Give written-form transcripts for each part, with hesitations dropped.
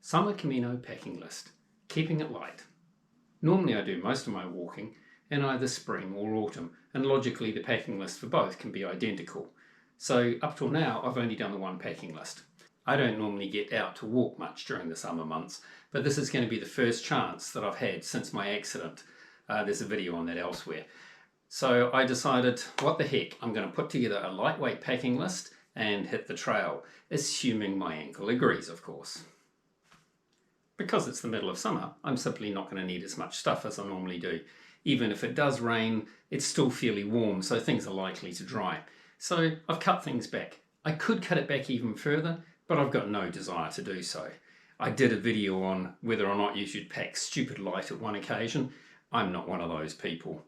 Summer Camino packing list, keeping it light. Normally I do most of my walking in either spring or autumn, and logically the packing list for both can be identical. So up till now I've only done the one packing list. I don't normally get out to walk much during the summer months, but this is going to be the first chance that I've had since my accident. There's a video on that elsewhere. So I decided, what the heck, I'm going to put together a lightweight packing list and hit the trail, assuming my ankle agrees, of course. Because it's the middle of summer, I'm simply not going to need as much stuff as I normally do. Even if it does rain, it's still fairly warm, so things are likely to dry. So I've cut things back. I could cut it back even further, but I've got no desire to do so. I did a video on whether or not you should pack stupid light at one occasion. I'm not one of those people.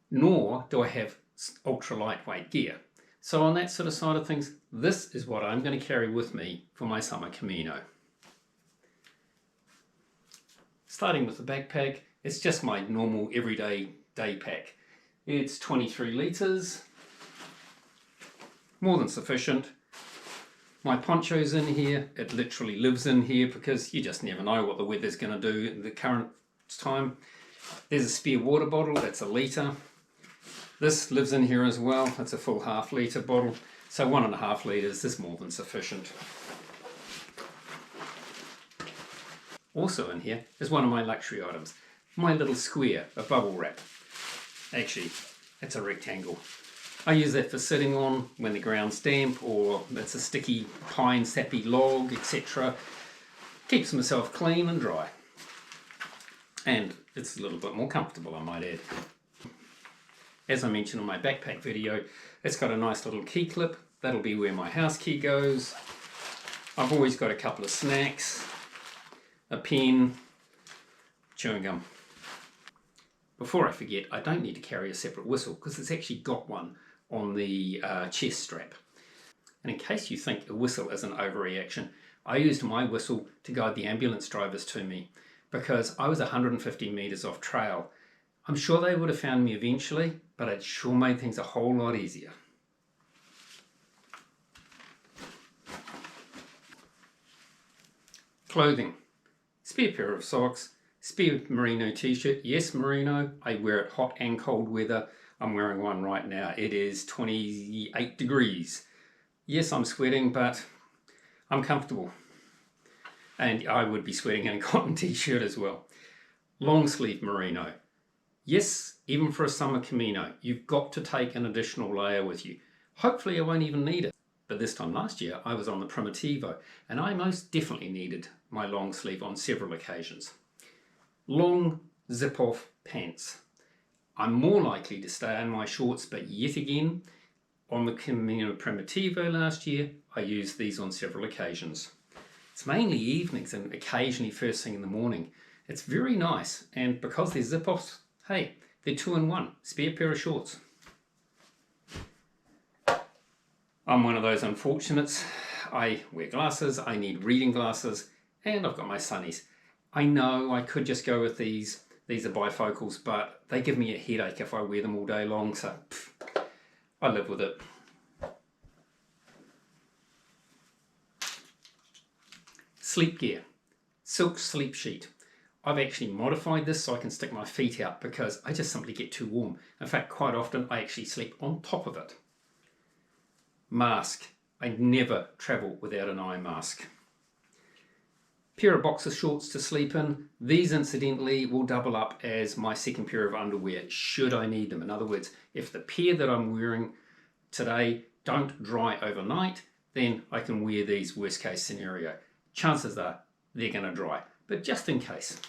Nor do I have ultra lightweight gear. So on that sort of side of things, this is what I'm going to carry with me for my summer Camino. Starting with the backpack, it's just my normal everyday day pack. It's 23 litres, more than sufficient. My poncho's in here, it literally lives in here because you just never know what the weather's going to do at the current time. There's a spare water bottle, that's 1 litre. This lives in here as well, it's a full ½ litre bottle, so 1.5 litres is more than sufficient. Also in here is one of my luxury items, my little square, a bubble wrap. Actually, it's a rectangle. I use that for sitting on when the ground's damp or it's a sticky pine sappy log, etc. Keeps myself clean and dry. And it's a little bit more comfortable, I might add. As I mentioned in my backpack video, it's got a nice little key clip. That'll be where my house key goes. I've always got a couple of snacks, a pen, chewing gum. Before I forget, I don't need to carry a separate whistle because it's actually got one on the chest strap. And in case you think a whistle is an overreaction, I used my whistle to guide the ambulance drivers to me because I was 150 metres off trail. I'm sure they would have found me eventually, but it sure made things a whole lot easier. Clothing. Spare pair of socks, spare merino t-shirt. Yes, merino. I wear it hot and cold weather. I'm wearing one right now. It is 28 degrees. Yes, I'm sweating, but I'm comfortable. And I would be sweating in a cotton t-shirt as well. Long sleeve merino. Yes, even for a summer Camino, you've got to take an additional layer with you. Hopefully I won't even need it. But this time last year, I was on the Primitivo, and I most definitely needed my long sleeve on several occasions. Long zip-off pants. I'm more likely to stay in my shorts, but yet again, on the Camino Primitivo last year, I used these on several occasions. It's mainly evenings and occasionally first thing in the morning. It's very nice, and because they're zip-offs, hey, they're 2-in-1, spare pair of shorts. I'm one of those unfortunates. I wear glasses, I need reading glasses, and I've got my sunnies. I know I could just go with these. These are bifocals, but they give me a headache if I wear them all day long, so I live with it. Sleep gear. Silk sleep sheet. I've actually modified this so I can stick my feet out because I just simply get too warm. In fact, quite often I actually sleep on top of it. Mask. I never travel without an eye mask. Pair of boxer shorts to sleep in. These incidentally will double up as my second pair of underwear should I need them. In other words, if the pair that I'm wearing today don't dry overnight, then I can wear these worst case scenario. Chances are they're going to dry, but just in case.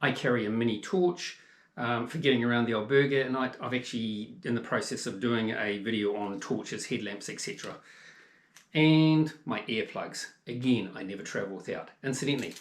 I carry a mini torch for getting around the albergue at night. I've actually in the process of doing a video on torches, headlamps, etc. And my earplugs. Again, I never travel without. Incidentally,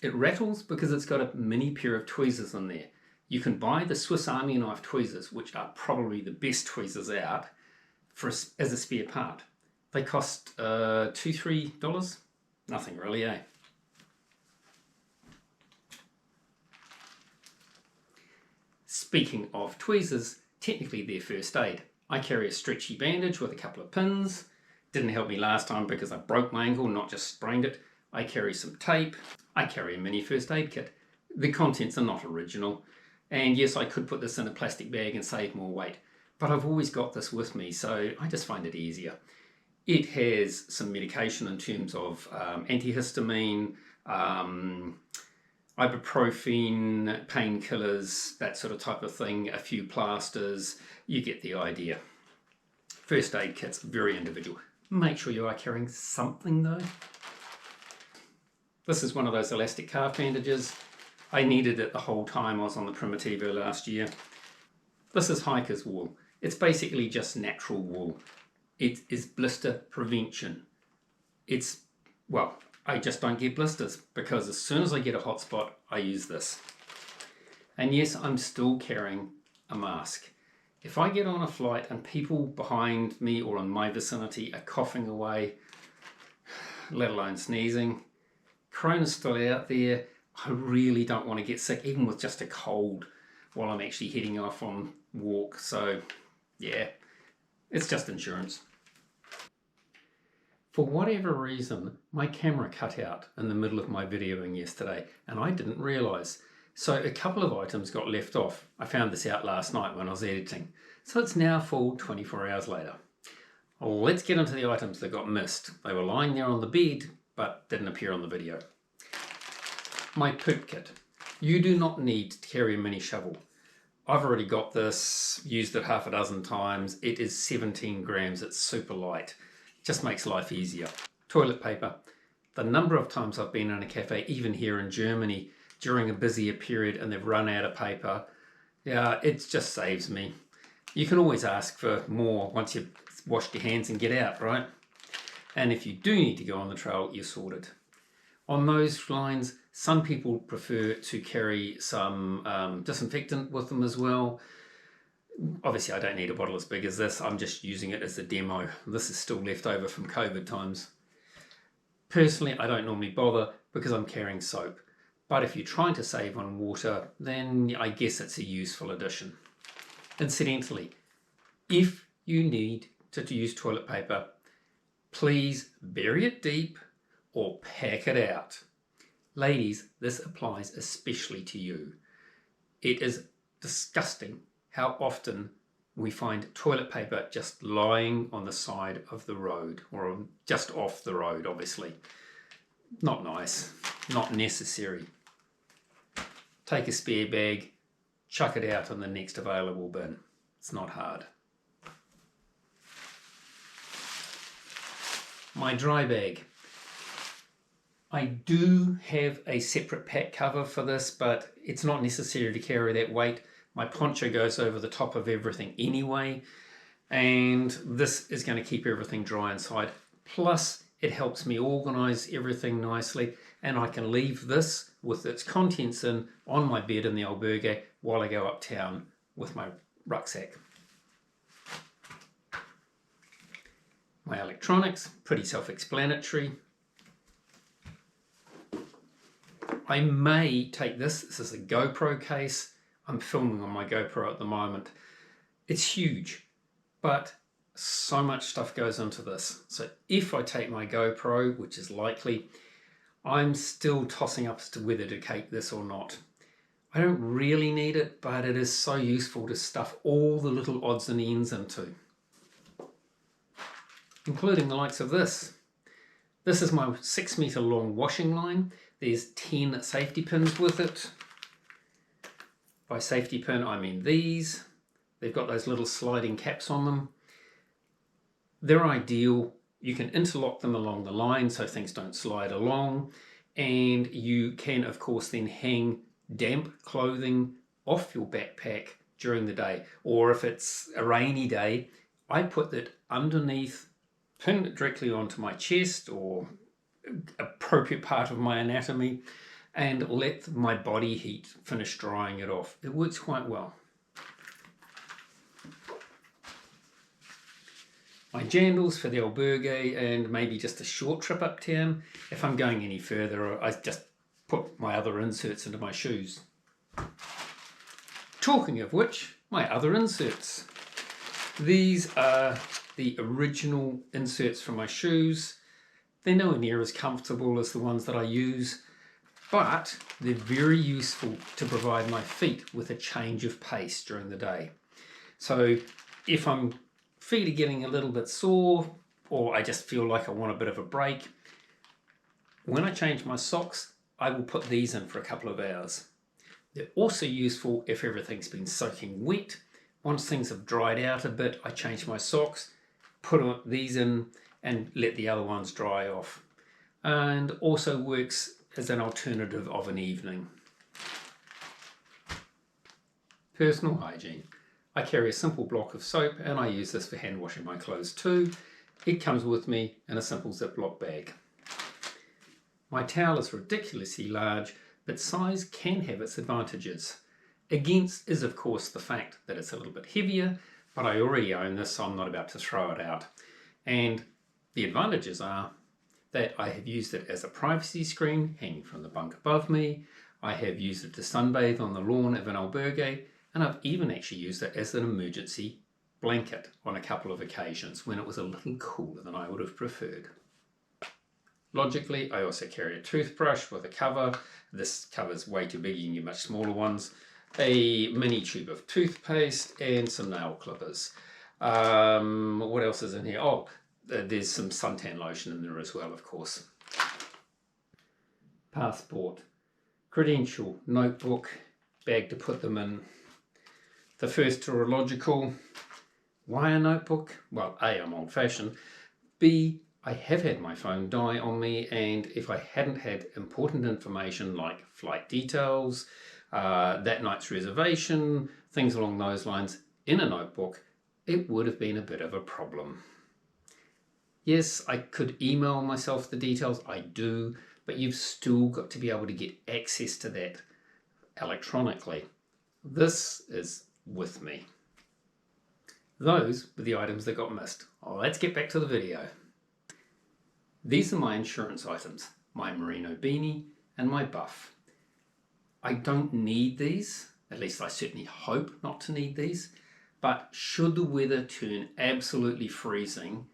it rattles because it's got a mini pair of tweezers in there. You can buy the Swiss Army knife tweezers, which are probably the best tweezers out, as a spare part. They cost $2–3. Nothing really, eh? Speaking of tweezers, technically they're first aid. I carry a stretchy bandage with a couple of pins. Didn't help me last time because I broke my ankle, not just sprained it. I carry some tape, I carry a mini first aid kit. The contents are not original, and yes, I could put this in a plastic bag and save more weight, but I've always got this with me, so I just find it easier. It has some medication in terms of antihistamine, ibuprofen, painkillers, that sort of type of thing, a few plasters. You get the idea. First aid kit's very individual. Make sure you are carrying something though. This is one of those elastic calf bandages. I needed it the whole time I was on the Primitivo last year. This is hiker's wool. It's basically just natural wool. It is blister prevention. Well, I just don't get blisters because as soon as I get a hot spot, I use this. And yes, I'm still carrying a mask. If I get on a flight and people behind me or in my vicinity are coughing away, let alone sneezing, Corona's still out there. I really don't want to get sick, even with just a cold, while I'm actually heading off on walk. So yeah, it's just insurance. For whatever reason, my camera cut out in the middle of my videoing yesterday, and I didn't realise. So a couple of items got left off. I found this out last night when I was editing. So it's now full 24 hours later. Let's get into the items that got missed. They were lying there on the bed, but didn't appear on the video. My poop kit. You do not need to carry a mini shovel. I've already got this, used it half a dozen times. It is 17 grams, it's super light. Just makes life easier. Toilet paper. The number of times I've been in a cafe, even here in Germany, during a busier period and they've run out of paper, yeah, it just saves me. You can always ask for more once you've washed your hands and get out, right? And if you do need to go on the trail, you're sorted. On those lines, some people prefer to carry some disinfectant with them as well. Obviously, I don't need a bottle as big as this. I'm just using it as a demo. This is still left over from COVID times. Personally, I don't normally bother because I'm carrying soap. But if you're trying to save on water, then I guess it's a useful addition. Incidentally, if you need to use toilet paper, please bury it deep or pack it out. Ladies, this applies especially to you. It is disgusting how often we find toilet paper just lying on the side of the road or just off the road, obviously. Not nice, not necessary. Take a spare bag, chuck it out in the next available bin. It's not hard. My dry bag. I do have a separate pack cover for this, but it's not necessary to carry that weight. My poncho goes over the top of everything anyway, and this is going to keep everything dry inside. Plus, it helps me organise everything nicely, and I can leave this with its contents on my bed in the albergue while I go uptown with my rucksack. My electronics, pretty self-explanatory. I may take this is a GoPro case. I'm filming on my GoPro at the moment. It's huge, but so much stuff goes into this. So if I take my GoPro, which is likely, I'm still tossing up as to whether to take this or not. I don't really need it, but it is so useful to stuff all the little odds and ends into, including the likes of this. This is my 6 meter long washing line. There's 10 safety pins with it. By safety pin, I mean these. They've got those little sliding caps on them. They're ideal. You can interlock them along the line so things don't slide along. And you can, of course, then hang damp clothing off your backpack during the day. Or if it's a rainy day, I put that underneath, pin it directly onto my chest or appropriate part of my anatomy, and let my body heat finish drying it off. It works quite well. My jandals for the albergue and maybe just a short trip uptown. If I'm going any further, I just put my other inserts into my shoes. Talking of which, my other inserts. These are the original inserts for my shoes. They're nowhere near as comfortable as the ones that I use, but they're very useful to provide my feet with a change of pace during the day. So if I'm feet are getting a little bit sore, or I just feel like I want a bit of a break, when I change my socks, I will put these in for a couple of hours. They're also useful if everything's been soaking wet. Once things have dried out a bit, I change my socks, put these in and let the other ones dry off. And also works as an alternative of an evening. Personal hygiene. I carry a simple block of soap and I use this for hand washing my clothes too. It comes with me in a simple Ziploc bag. My towel is ridiculously large, but size can have its advantages. Against is of course the fact that it's a little bit heavier, but I already own this, so I'm not about to throw it out. And the advantages are that I have used it as a privacy screen hanging from the bunk above me. I have used it to sunbathe on the lawn of an albergue, and I've even actually used it as an emergency blanket on a couple of occasions when it was a little cooler than I would have preferred. Logically, I also carry a toothbrush with a cover. This cover's way too big, you can get much smaller ones. A mini tube of toothpaste and some nail clippers. What else is in here? Oh, there's some suntan lotion in there as well, of course. Passport, credential, notebook, bag to put them in. The first two are logical. Why a notebook? Well, A, I'm old-fashioned. B, I have had my phone die on me, and if I hadn't had important information like flight details, that night's reservation, things along those lines in a notebook, it would have been a bit of a problem. Yes, I could email myself the details, I do, but you've still got to be able to get access to that electronically. This is with me. Those were the items that got missed. Let's get back to the video. These are my insurance items, my merino beanie and my buff. I don't need these, at least I certainly hope not to need these, but should the weather turn absolutely freezing,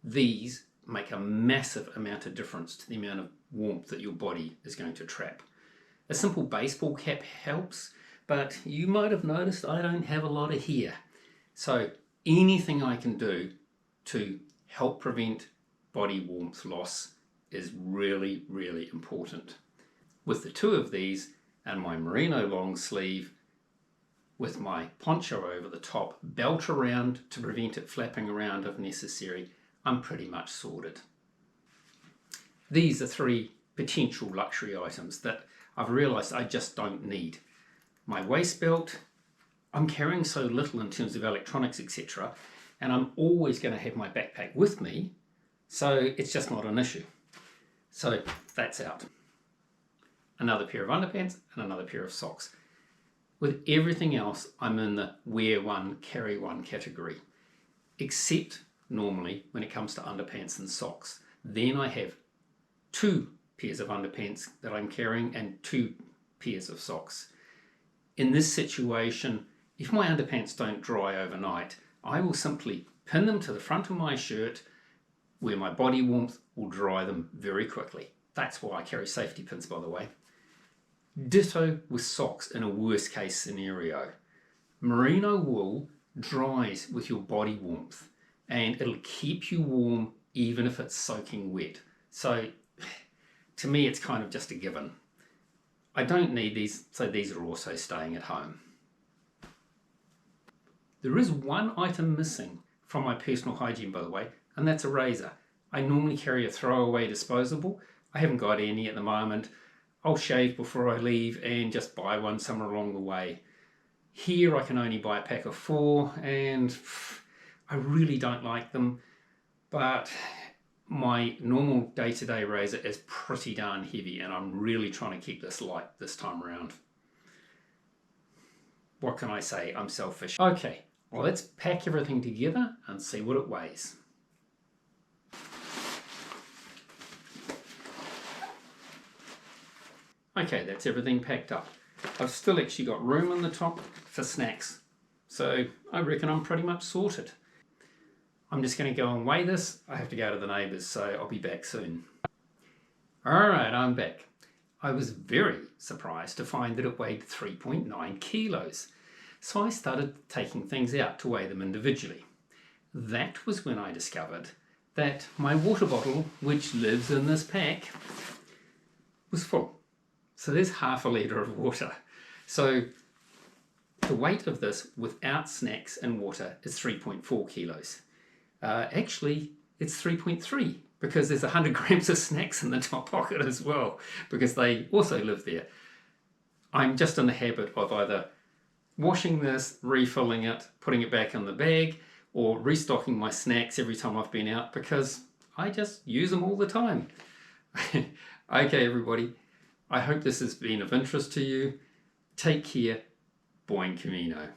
these make a massive amount of difference to the amount of warmth that your body is going to trap. A simple baseball cap helps, but you might have noticed I don't have a lot of hair. So anything I can do to help prevent body warmth loss is really, really important. With the two of these and my merino long sleeve with my poncho over the top, belt around to prevent it flapping around if necessary, I'm pretty much sorted. These are three potential luxury items that I've realized I just don't need. My waist belt, I'm carrying so little in terms of electronics, etc., and I'm always going to have my backpack with me, so it's just not an issue. So that's out. Another pair of underpants and another pair of socks. With everything else, I'm in the wear one, carry one category, except normally when it comes to underpants and socks. Then I have 2 pairs of underpants that I'm carrying and 2 pairs of socks. In this situation, if my underpants don't dry overnight, I will simply pin them to the front of my shirt where my body warmth will dry them very quickly. That's why I carry safety pins, by the way. Ditto with socks in a worst case scenario. Merino wool dries with your body warmth and it'll keep you warm even if it's soaking wet. So to me it's kind of just a given. I don't need these, so these are also staying at home. There is one item missing from my personal hygiene, by the way, and that's a razor. I normally carry a throwaway disposable. I haven't got any at the moment. I'll shave before I leave and just buy one somewhere along the way. Here I can only buy a pack of 4 and I really don't like them, but my normal day-to-day razor is pretty darn heavy and I'm really trying to keep this light this time around. What can I say? I'm selfish. Okay, well let's pack everything together and see what it weighs. Okay, that's everything packed up. I've still actually got room on the top for snacks, so I reckon I'm pretty much sorted. I'm just going to go and weigh this. I have to go to the neighbours, so I'll be back soon. Alright, I'm back. I was very surprised to find that it weighed 3.9 kilos. So I started taking things out to weigh them individually. That was when I discovered that my water bottle, which lives in this pack, was full. So there's half a litre of water. So the weight of this without snacks and water is 3.4 kilos. Actually, it's 3.3 because there's 100 grams of snacks in the top pocket as well, because they also live there. I'm just in the habit of either washing this, refilling it, putting it back in the bag, or restocking my snacks every time I've been out because I just use them all the time. Okay, everybody, I hope this has been of interest to you. Take care. Buen Camino.